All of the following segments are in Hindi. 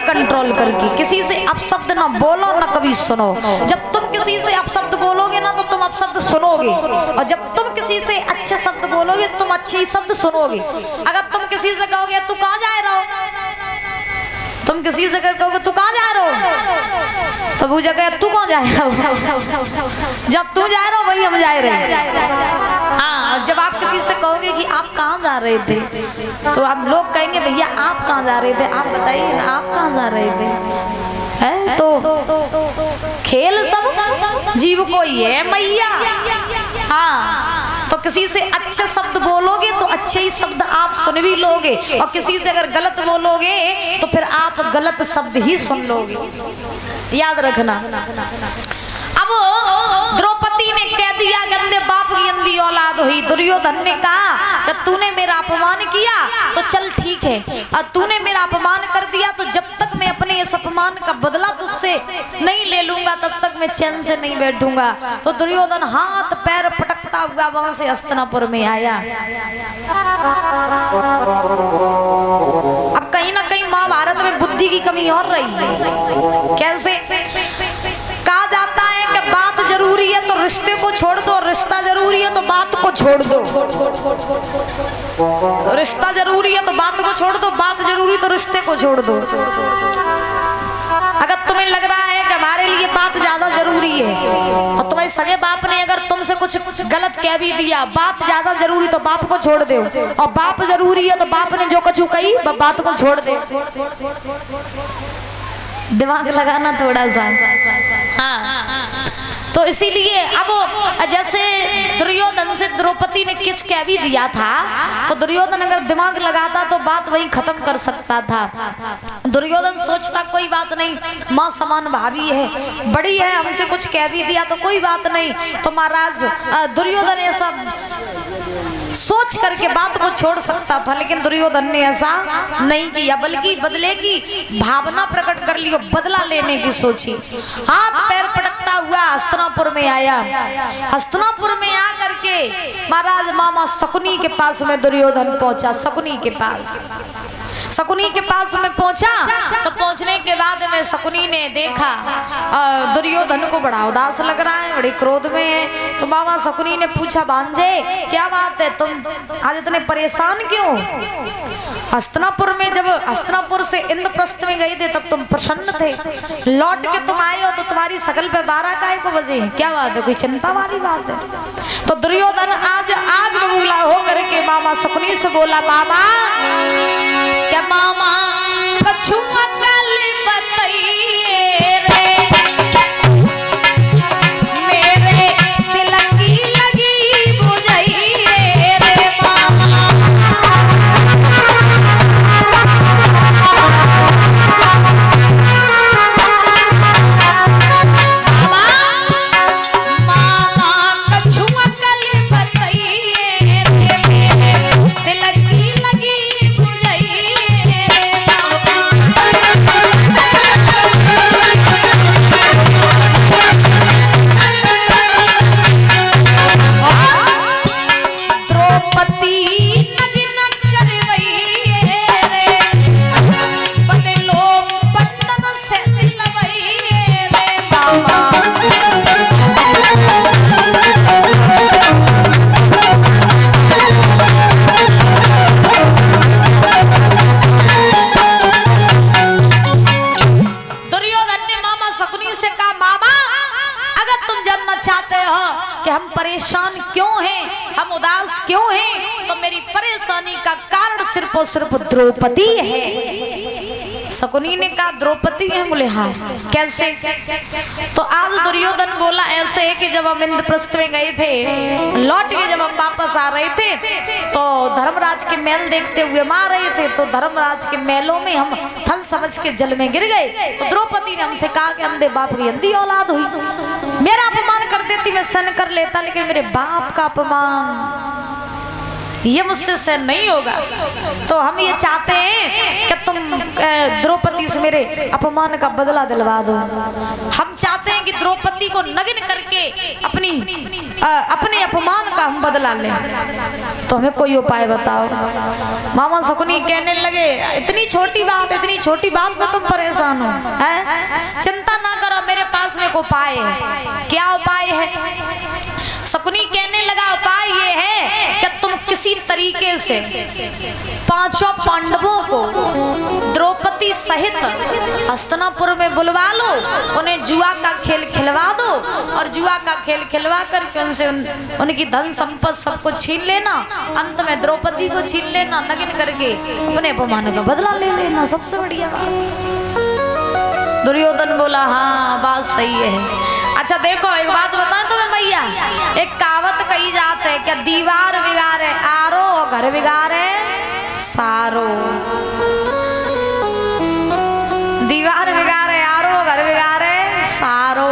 कंट्रोल करके किसी से अपशब्द ना बोलो ना कभी सुनो। जब तुम किसी से अपशब्द बोलोगे ना तो तुम अपशब्द सुनोगे, और जब तुम किसी से अच्छे शब्द बोलोगे तुम अच्छे ही शब्द सुनोगे। अगर तुम किसी से कहोगे तू कहाँ जा रहा हो, तुम किसी से कहोगे तू कहाँ जा रहा हो, तो वो जगह तू कहाँ जा रहा हो, जब तू जा रहा हो वही हम जा रहे। हाँ, जब आप किसी से कहोगे कि आप कहाँ जा रहे थे तो आप लोग कहेंगे भैया आप कहाँ जा रहे थे, आप बताइए ना आप कहाँ जा रहे थे। है तो खेल सब जीव को ही है मैया। हाँ, तो किसी से अच्छे शब्द बोलोगे तो अच्छे ही शब्द आप सुन भी लोगे, और किसी से अगर गलत बोलोगे तो फिर आप गलत शब्द ही सुन लोगे, याद रखना। अब द्रौपदी ने कह दिया गंदे बाप की अंधी औलाद हुई। दुर्योधन ने कहा कि तूने मेरा अपमान किया तो चल ठीक है, और तूने मेरा अपमान कर दिया तो जब तक मैं अपने इस अपमान का बदला तुझसे नहीं ले लूंगा तब तक मैं चैन से नहीं बैठूंगा। तो दुर्योधन हाथ पैर पटकता हुआ वहां से हस्तिनापुर में आया। अब कहीं ना कहीं महाभारत में बुद्धि की कमी और रही है। कैसे? कहा जाता है कि बात जरूरी है तो रिश्ते को छोड़ दो, रिश्ता जरूरी है तो बात को छोड़ दो। रिश्ता जरूरी है तो बात को छोड़ दो, बात जरूरी तो रिश्ते को छोड़ दो। अगर तुम्हें लग रहा है कि हमारे लिए बात ज्यादा जरूरी है और तुम्हारे सगे बाप ने अगर तुमसे कुछ गलत कह भी दिया, बात ज्यादा जरूरी तो बाप को छोड़ दो, और बाप जरूरी है तो बाप ने जो कुछ कही बात को छोड़ दे। दिमाग लगाना थोड़ा सा। हाँ, तो इसीलिए अब जैसे दुर्योधन से द्रौपदी ने किच कह भी दिया था तो दुर्योधन अगर दिमाग लगाता तो बात वहीं खत्म कर सकता था। दुर्योधन सोचता कोई बात नहीं, माँ समान भाभी है, बड़ी है, हमसे कुछ कह भी दिया तो कोई बात नहीं। तो महाराज दुर्योधन ऐसा सोच करके बात को छोड़ सकता था, लेकिन दुर्योधन ने ऐसा नहीं किया, बल्कि बदले की भावना प्रकट कर ली, बदला लेने की सोची। हाथ पैर पटकता हुआ हस्तिनापुर में आया। हस्तिनापुर में आकर के महाराज मामा शकुनी के पास में दुर्योधन पहुंचा। शकुनी के पास में पहुंचा तो पहुंचने के बाद में शकुनी ने देखा दुर्योधन को बड़ा उदास लग रहा है, बड़े क्रोध में है। तो मामा शकुनी ने पूछा भांजे क्या बात है, तुम आज इतने परेशान क्यों? हस्तिनापुर में जब हस्तिनापुर से इंद्रप्रस्थ में गए थे तब तुम प्रसन्न थे, लौट के तुम आए हो तो तुम्हारी शकल पे 12 काय को बजे हैं, क्या बात है, कोई चिंता वाली बात है? तो दुर्योधन आज आग बबूला हो करके मामा शकुनी से बोला, मामा क्या मामा कछुआ कल बताइए रे, मेरे दिल की लगी बुझाइए रे मामा। मामा कछुआ कल बताइए रे, मेरे दिल की लगी बुझाइए रे मामा। द्रौपदी नगिन करवइए रे, बदलो पंडन से दिलवइए रे मामा। दुर्योधन ने मामा शकुनी से कहा, मामा अगर तुम जानना चाहते हो कि हम परेशान क्यों हैं, हम उदास क्यों हैं, तो मेरी परेशानी का कारण सिर्फ और सिर्फ द्रौपदी है। शकुनी ने कहा द्रौपदी है? बोले हाँ। कैसे? तो आज दुर्योधन बोला ऐसे है कि जब हम इंद्रप्रस्थ में गए थे, लौट के जब हम वापस आ रहे थे तो धर्मराज के महल देखते हुए हम आ रहे थे, तो धर्मराज के महलों में हम थल समझ के जल में गिर गए। तो द्रौपदी ने हमसे कहा कि अंधे बाप की अंधी औलाद हुई, मेरा अपमान कर देती मैं सहन कर लेता, लेकिन मेरे बाप का अपमान ये मुझसे सहन नहीं होगा। तो हम ये चाहते हैं कि तुम द्रौपदी से मेरे अपमान का बदला दिलवा दो। हम चाहते हैं कि द्रौपदी को नग्न करके करके अपने अपमान का हम बदला लें, तो हमें कोई उपाय बताओ। मामा शकुनी कहने लगे इतनी छोटी बात में तुम परेशान हो, हैं? चिंता ना करो, मेरे पास में एक उपाय है। क्या उपाय है? शकुनी कहने लगा उपाय ये है कि तुम किसी तरीके से पांचों पांडवों को द्रौपदी सहित हस्तिनापुर में बुलवा लो, उन्हें जुआ का खेल खिलवा दो और जुआ का खेल खिलवा करके उनसे उनकी धन संपत्ति सब कुछ छीन लेना, अंत में द्रौपदी को छीन लेना, नगिन करके अपने अपमान का बदला ले लेना, सबसे बढ़िया बात। दुर्योधन बोला हाँ बात सही है। अच्छा देखो एक बात बताएं तुम्हें भैया, एक कहावत कही जाती है कि दीवार बिगाड़े आरो और घर बिगाड़े सारो। दीवार बिगाड़े आरो, घर बिगाड़े सारो।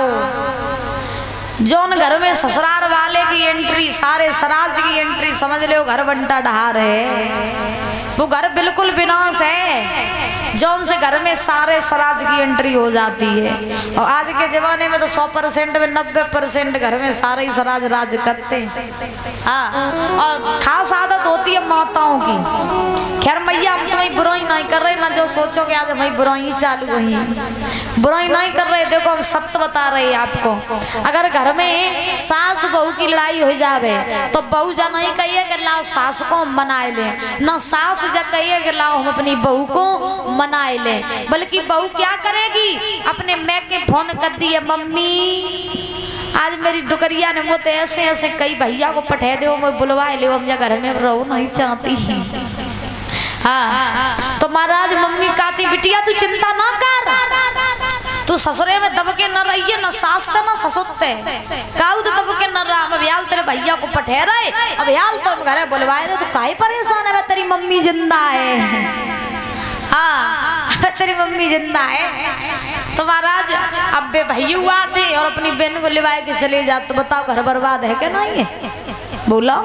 जौन घर में ससुराल वाले की एंट्री, सारे सराज की एंट्री, समझ लो घर बंटा ढहा रहे, वो घर बिल्कुल विनाश है। जौन से घर में सारे सराज की एंट्री हो जाती है। और आज के जमाने में तो 100% में 90% घर में सारे ही सराज राज करते हैं। हाँ, और खास आदत होती है माताओं की। खैर मैया हम तुम्हें बुराई नहीं कर रहे, ना जो सोचोगे आज हमारी बुराई चालू हुई, बुराई नहीं कर रहे। देखो हम सत्य बता रहे हैं आपको। अगर घर में सास बहू की लड़ाई हो जावे तो बहू जा नहीं कहिए कि लाओ सास को हम मनाए ले, ना सास जा कहिए कि लाओ हम अपनी बहू को मनाए ले, बल्कि बहू क्या करेगी, अपने मैं के फोन कर दिए मम्मी आज मेरी डुकरिया ने मुझे ऐसे ऐसे कई भैया को पठे दो, मैं बुलवाए ले, हम घर में रहो नहीं चाहती। हाँ तो महाराज मम्मी कहती बिटिया तू चिंता ना कर, तू ससुरे में दबके न रहिए, न सास का न ससुरते काऊ तो दबके न रहा। अब याल तेरे भैया को पठे रहे, अब याल तो हम घर बुलवाए रहे, तो काहे परेशान है, तेरी मम्मी जिंदा है। हाँ तेरी मम्मी जिंदा है। तो महाराज अब बे भैया आते और अपनी बहन को लिवाए के चले जा, तो बताओ घर बर्बाद है क्या नहीं है? बोला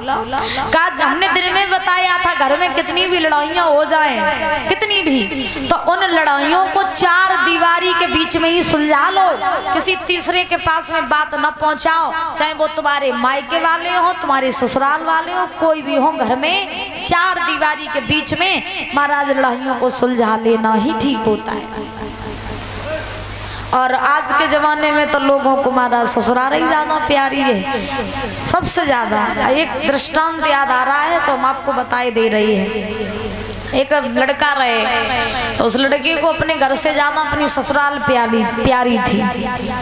का हमने दिन में बताया था घर में कितनी भी लड़ाइयाँ हो जाएं, कितनी भी, तो उन लड़ाइयों को चार दीवारी के बीच में ही सुलझा लो, किसी तीसरे के पास में बात न पहुंचाओ, चाहे वो तुम्हारे मायके वाले हो, तुम्हारे ससुराल वाले हो, कोई भी हो, घर में चार दीवारी के बीच में महाराज लड़ाइयों को सुलझा लेना ही ठीक होता है। और आज के जमाने में तो लोगों को महाराज ससुराल ही ज्यादा प्यारी है, सबसे ज्यादा। एक दृष्टांत याद आ रहा है तो हम आपको बताए दे रही है। एक लड़का रहे तो उस लड़के को अपने घर से ज्यादा अपनी ससुराल प्यारी थी,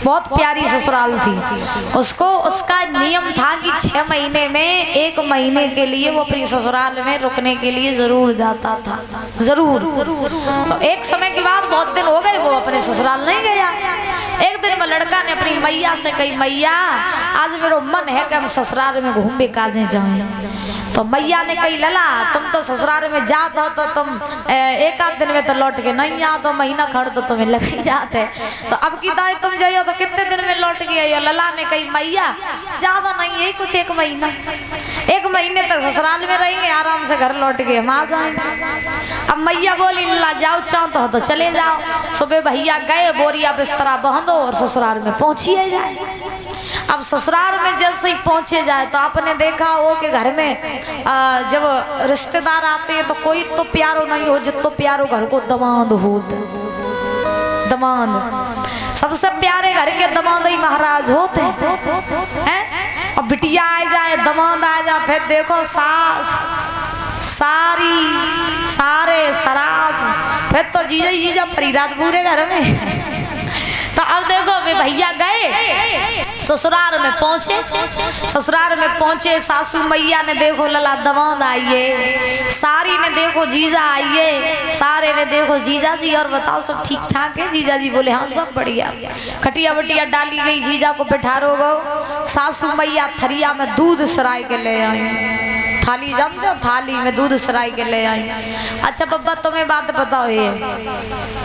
बहुत प्यारी ससुराल थी उसको। उसका नियम था कि 6 महीने में 1 महीने के लिए वो अपनी ससुराल में रुकने के लिए जरूर जाता था, जरूर। तो एक समय के बाद बहुत दिन हो गए वो अपने ससुराल नहीं गया। एक दिन वो लड़का ने अपनी मैया से कही मैया आज मेरा मन है कि हम ससुराल में घूमने काजे जाएं। तो मैया ने कही लला तुम तो ससुराल में जात हो तो तुम 1 आध दिन में तो लौट के नहीं आओ, तो महीना खड़ तो तुम्हें लग ही जाते, तो अब की दाई तुम जाइयो तो कितने दिन में लौट के आइयो। लला ने कही मैया ज्यादा नहीं है, कुछ 1 महीना, 1 महीने तक ससुराल में रहेंगे, आराम से घर लौट के हम आ जाएंगे। अब मैया बोली लला जाओ चाहो तो चले जाओ। सुबह भैया गए, बोरिया बिस्तरा बंधो और ससुराल में पहुंचिए जाए। अब ससुराल में जैसे ही पहुंचे जाए तो आपने देखा हो कि घर में जब रिश्तेदार आते हैं तो कोई तो प्यारो नहीं हो जितो प्यारो घर को दमाद हो। दमाद सबसे प्यारे घर के दमाद ही महाराज होते हैं। और बिटिया आ जाए, दमाद आ जाए, फिर देखो सास सारे सराज, फिर तो जीजा परिरात पूरे घर में। तो अब देखो वे भैया गए ससुराल में पहुंचे, ससुराल में पहुंचे, सासू मैया ने देखो लला दमाद आइए, सारी ने देखो जीजा आइए, सारे ने देखो जीजा जी और बताओ सब ठीक ठाक है? जीजा जी बोले हाँ सब बढ़िया। खटिया बटिया डाली गई, जीजा को बैठारो गो। सासू मैया थरिया में दूध सराय के ले आई, थाली जानते हो, थाली में दूध सराय के ले आई। अच्छा बब्बा तुम्हें बात बताओ, ये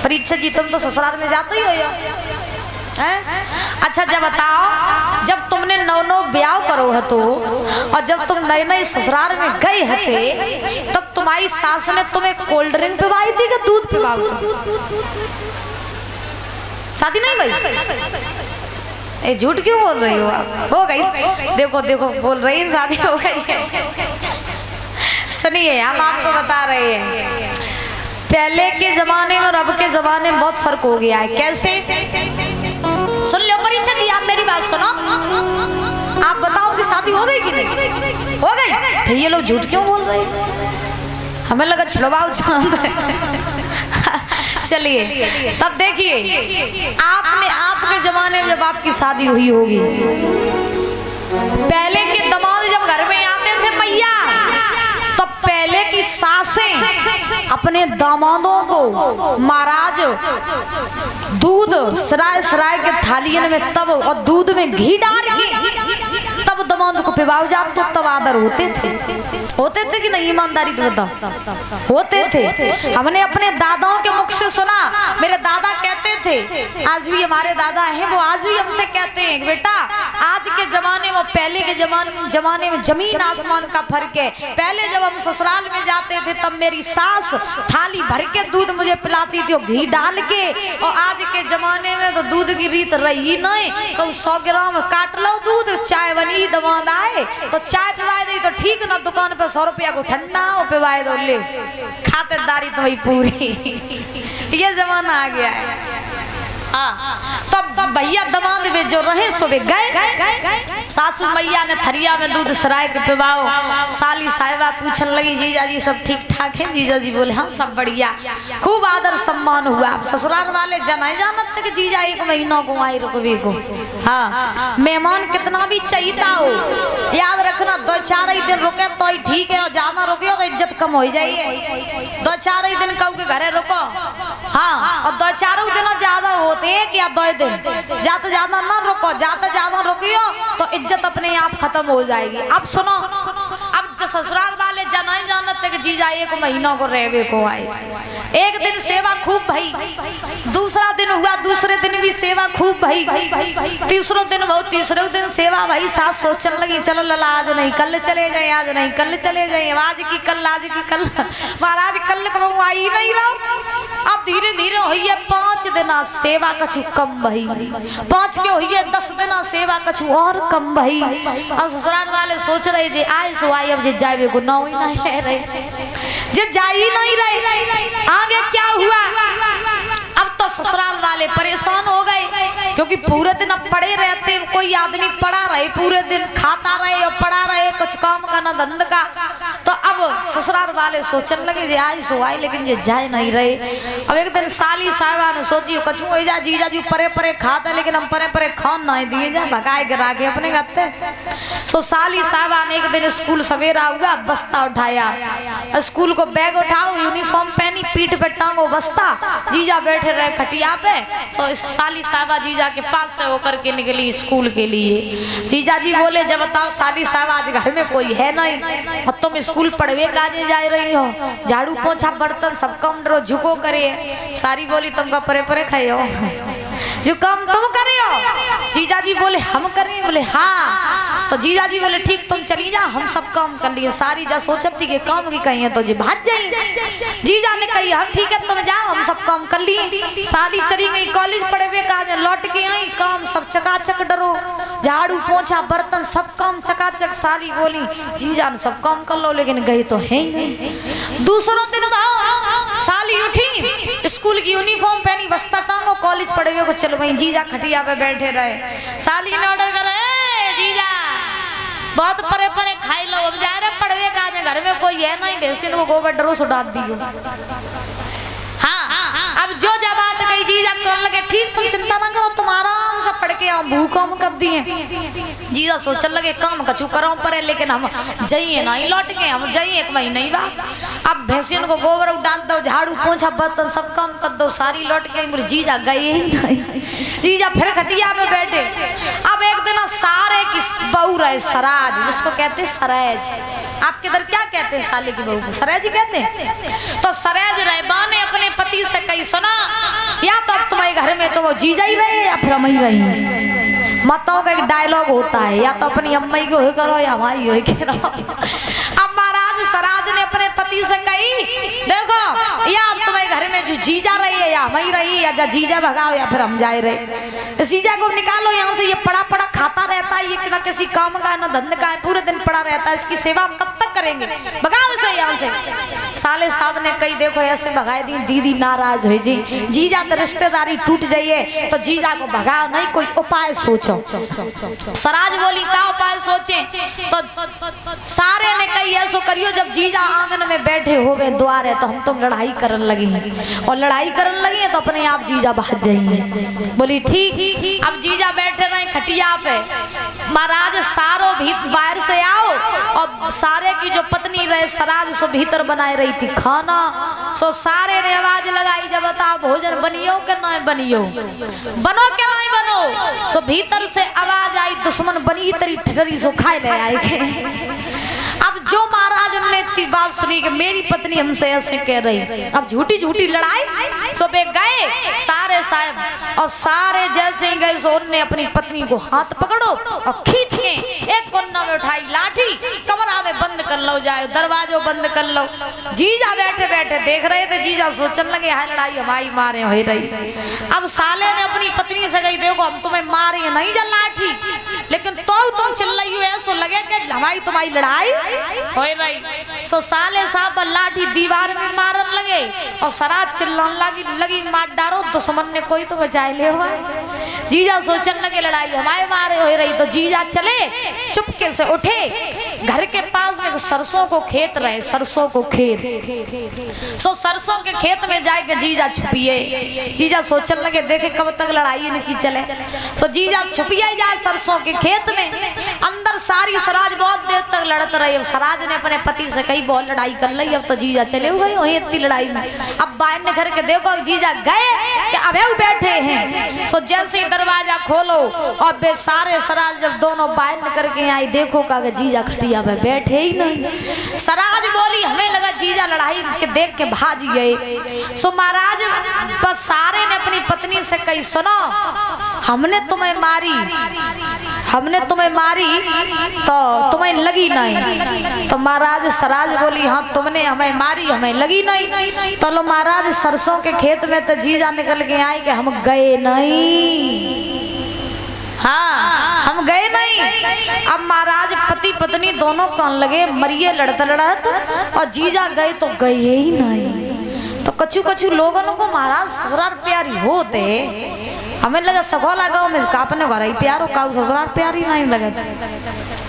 परीक्षा जी तुम तो ससुराल में जाते ही हो अच्छा जब बताओ जब तुमने नौ ब्याह करो हतो और जब तुम नए ससुराल में गए हते तब तुम्हारी सास ने तुम्हें कोल्ड ड्रिंक पिवाई थी कि दूध पिवाई थी? शादी नहीं भाई ए झूठ क्यों बोल रही हो आप? हो गई, देखो देखो बोल रही है शादी हो गई है। सुनिए हम आपको बता रहे हैं, पहले के जमाने में और अब के जमाने में बहुत फर्क हो गया है। कैसे? सुन लो, परीक्षा दी आप, मेरी बात सुनो। आप बताओ कि शादी हो गई कि नहीं हो गई? फिर ये लोग झूठ क्यों बोल रहे हैं? हमें लगा छुड़वाओ चांद। चलिए तब देखिए, आपके जमाने में जब आपकी शादी हुई होगी, पहले के दामाद जब घर में आते थे मैया, तो पहले की सासें अपने दामादों को महाराज दूध सराय के थालियन में तब और दूध में घी डाल के तब दामाद को पिवाओ जात, तो तब आदर होते थे कि नहीं? ईमानदारी तो बताओ, होते थे। हमने अपने दादाओं के मुख से सुना, मेरे दादा कहते थे, आज भी हमारे दादा हैं, वो आज भी हमसे कहते हैं बेटा आज के जमाने में पहले के जमाने में जमीन आसमान का फर्क है। पहले जब हम ससुराल में जाते थे तब मेरी सास थाली भर के दूध मुझे पिलाती थी घी डाल के, और आज के जमाने में तो दूध की रीत रही नहीं। तो 100 ग्राम काट लो दूध, चाय बनी दामाद आए तो चाय पिवाए दी तो ठीक ना, दुकान पे 100 रुपया को ठंडा और पिवाए दो, ले खातिरदारी तो वही पूरी। ये जमाना आ गया है। तब भैया दामाद वे जो रहे सो वे गए। सासू मैया ने थरिया में दूध सराय के पिवाओ। साली साहिबा पूछने लगी जीजा जी सब ठीक ठाक है? जीजा जी बोले हाँ सब बढ़िया। खूब आदर सम्मान हुआ। ससुराल वाले जनाए जानते कि जीजा 1 महीना को आए रुकवे को। हाँ, मेहमान कितना भी चाहिए हो, याद रखना 2-4 ही दिन रुके तो ही ठीक है, और ज्यादा रुके तो इज्जत कम हो जाइए। 2-4 ही दिन कहू के घरे रुको, हाँ, और 2-4 दिन ज्यादा होते या 2 दिन, ज्यादा ज्यादा ना रुको। ज्यादा रुकियो तो इज्जत अपने आप खत्म हो जाएगी। अब सुनो, अब ससुराल वाले जनाए जानते कि जीजा 1 महीना को रहवे को आए। एक दिन सेवा खूब भई, दूसरा दिन हुआ, दूसरे दिन भी सेवा खूब भई, तीसरे दिन सेवा भई। सास सोचने लगी चलो लला आज नहीं कल चले जाए, आज नहीं कल चले जाए, आज की कल। महाराज कल को आई नहीं रहो। अब धीरे धीरे हुई है 5 दिन सेवा कछु कम भई, 5 के हुई है 10 दिन सेवा कछु और कम भई। अब ससुराल वाले सोच रहे जे आए सो आए, अब जे जाए को ना ही नहीं ले रहे, जे जा ही नहीं रहे। आगे क्या हुआ? अब तो ससुराल वाले परेशान हो गए, क्योंकि पूरे दिन अब पड़े रहते, कोई आदमी पड़ा रहे पूरे दिन, खाता रहे और पड़ा रहे, कुछ काम का ना धंध का। तो अब ससुराल वाले सोचने लगे जे आए सो आए, लेकिन जे जाए नहीं रहे। अब एक दिन साली साहिबा ने सोची कछु हो जा, जीजा जी परे खाता, लेकिन हम परे खान नहीं दिए जा, भगाए गिरा के अपने गत्ते। तो साली साहिबा ने एक दिन स्कूल सवेरा हुआ, बस्ता उठाया, स्कूल को बैग उठाओ, यूनिफॉर्म पहनी, पीठ पे टांगो बस्ता, जीजा बैठे रहे खटिया पे। तो साली साहिबा जीजा के पास से होकर के निकली स्कूल के लिए। जीजा जी बोले जब बताओ साली साहिबा आज घर में कोई है नहीं, और तुम स्कूल पढ़वे काजे जा रही हो, झाड़ू पोछा बर्तन सब कम डरो झुको करे। सारी बोली तुमका परे खाए हो, जो काम तुम करे हो? जीजा जी बोले हम करें, बोले हाँ। तो जीजा जी बोले ठीक तुम चली जा, हम सब काम कर लिए। सारी जा सोचती कि काम की कही है तो जी भाग जाई। जीजा ने कही हम ठीक है तुम जाओ, हम सब काम कर लिए। सारी चली गई कॉलेज पढ़े काज, लौट के आई, काम सब चकाचक डरो, झाड़ू पोछा बर्तन सब काम चकाचक। साली बोली जीजा ने सब काम कर लो, लेकिन गई तो है ही नहीं। दूसरों दिन साली उठी, स्कूल की यूनिफॉर्म पहनी, बस्ता टांगो, कॉलेज पढ़े को चलो वहीं। जीजा खटिया पे बैठे रहे। साली ने ऑर्डर करे जीजा बहुत परे खाई लो, अब जा रहे पढ़वे काज, घर में कोई है नहीं, भैंसिन को गोबर डरो सुडा दियो। हाँ, अब जो जब बात गई जीजा कर लगे ठीक तुम चिंता ना करो, तुम आराम से पढ़ के आओ, भूखम कर दिए। जीजा सोचने लगे काम कछु करो पर, लेकिन हम जाइए नहीं लौट के, हम जाइए 1 महीने ही बा। अब भैंसिन को गोबर डाल दो, झाड़ू पोछा बर्तन सब काम कर दो, सारी लौट के मेरे जीजा गए ही नहीं। जीजा फिर खटिया में बैठे। अब एक दिन सारे की बहू रहे सराज, जिसको कहते सरेज। आपके इधर क्या कहते हैं साले की बहू को? सरेज ही कहते हैं। तो सरेज रहबा ने अपने पति से कही सुना, या तो अब तुम्हारे घर में तो वो जीजा ही रहे या फिर हम ही रही। मतों का एक डायलॉग होता है, या तो अपनी अम्मा ही को करो या हमारी हो करो। अब महाराज सराज ने अपने पति पति से कही देखो या अब तुम्हारे घर में जो जीजा रही है या वही रही या जीजा भगाओ या फिर हम जाए रहे, जीजा को निकालो यहाँ से, ये पड़ा पड़ा खाता रहता है, ये ना किसी काम का है ना धंधे का है, पूरे दिन पड़ा रहता है, इसकी सेवा कब तक करेंगे, भगाओ इसे यहाँ से। साले साहब ने कही देखो ऐसे भगाए दी, दीदी नाराज हो जी, जीजा तो रिश्तेदारी टूट जाइए तो जीजा को भगाओ नहीं, कोई उपाय सोचो। सराज बोली का उपाय सोचे, तो सारे ने कही ऐसो करियो जब जीजा आंगन में बैठे हो गए द्वार है तो हम तुम लड़ाई करन लगी हैं, और लड़ाई करन लगी है तो अपने आप जीजा भाग जाइए। बोली ठीक। अब जीजा बैठे रहे खटिया पे, महाराज सारो भी बाहर से आओ, और सारे की जो पत्नी रहे सराज सो भीतर बनाए रही थी खाना, सो सारे ने आवाज लगाई जब बताओ भोजन बनियो के नहीं बनियो, बनो के नहीं बनो, सो भीतर से आवाज आई दुश्मन बनी तेरी ठटरी सो खाए ले आए। अब जो महाराज ने इतनी बात सुनी कि मेरी पत्नी हमसे ऐसे कह रही, अब झूठी झूठी लड़ाई, सो बे गए सारे साहब, और सारे जैसे ही गए सो उन्होंने अपनी पत्नी को हाथ पकड़ो और खींच के एक कोना में उठाई लाठी, कमरा में बंद कर लो, जाए दरवाजो बंद कर लो। जीजा बैठे बैठे देख रहे थे, जीजा सोचने लगे हाय लड़ाई हमारी मारे हो रही। अब साले ने अपनी पत्नी से कही देखो हम तुम्हें मारे नहीं जा लाठी, लेकिन तो तुम चिल्ला रही हो ऐसो लगे कि हमारी तुम्हारी लड़ाई हो रही। सो साले साहब लाठी दीवार में मारन लगे और सराज चिल्लाने लगी मार डारो दुश्मन ने कोई तो बचाए ले हुआ। जीजा सोचने लगे लड़ाई हमारे मारे हो रही, तो जीजा चले चुपके से उठे, घर के पास में सरसों को खेत रहे, सरसों को खेत, सो सरसों के खेत में जाके जीजा छुपिए। जीजा सोचने लगे देखे कब तक लड़ाई इनकी चले, सो जीजा छुपिए जाए सरसों के खेत में। अंदर सारी सराज बहुत देर तक लड़ते रही, सराज ने अपने पति से कही बहुत लड़ाई कर ली, अब तो जीजा चले हुए वही इतनी लड़ाई में। अब बाहर ने घर के देखो जीजा गए कि अबे बैठे हैं, सो जैसे ही दरवाजा खोलो और बे सारे सराज जब दोनों बाहर निकल के आई देखो का जीजा खटिया पे बैठे ही नहीं। सराज बोली हमें लगा जीजा लड़ाई के देख के भाज गए। सो महाराज बस सारे ने अपनी पत्नी से कही सुनो हमने तुम्हें मारी तो तुम्हें लगी नहीं, तो महाराज सराज बोली हाँ तुमने हमें मारी हमें लगी नहीं, तो लो महाराज सरसों के खेत में तो जीजा निकल के आई कि हम गए नहीं, हाँ हम गए नहीं। अब महाराज पति पत्नी दोनों कौन लगे मरिए लड़त लड़त, और जीजा गए तो गए ही नहीं। तो कछु कछु लोगों को महाराज ससुराल प्यारी होते, हमें लगा सगोला गाँव में कापने घर ही प्यारो का ससुराल प्यारी नहीं लगे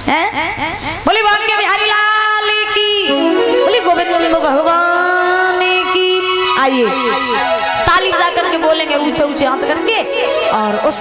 हैं। बोली भाग्य बिहारी लाल की, बोली गोविंद भगवान की। आइए ताली बजा करके बोलेंगे ऊंचे ऊंचे हाथ करके और उस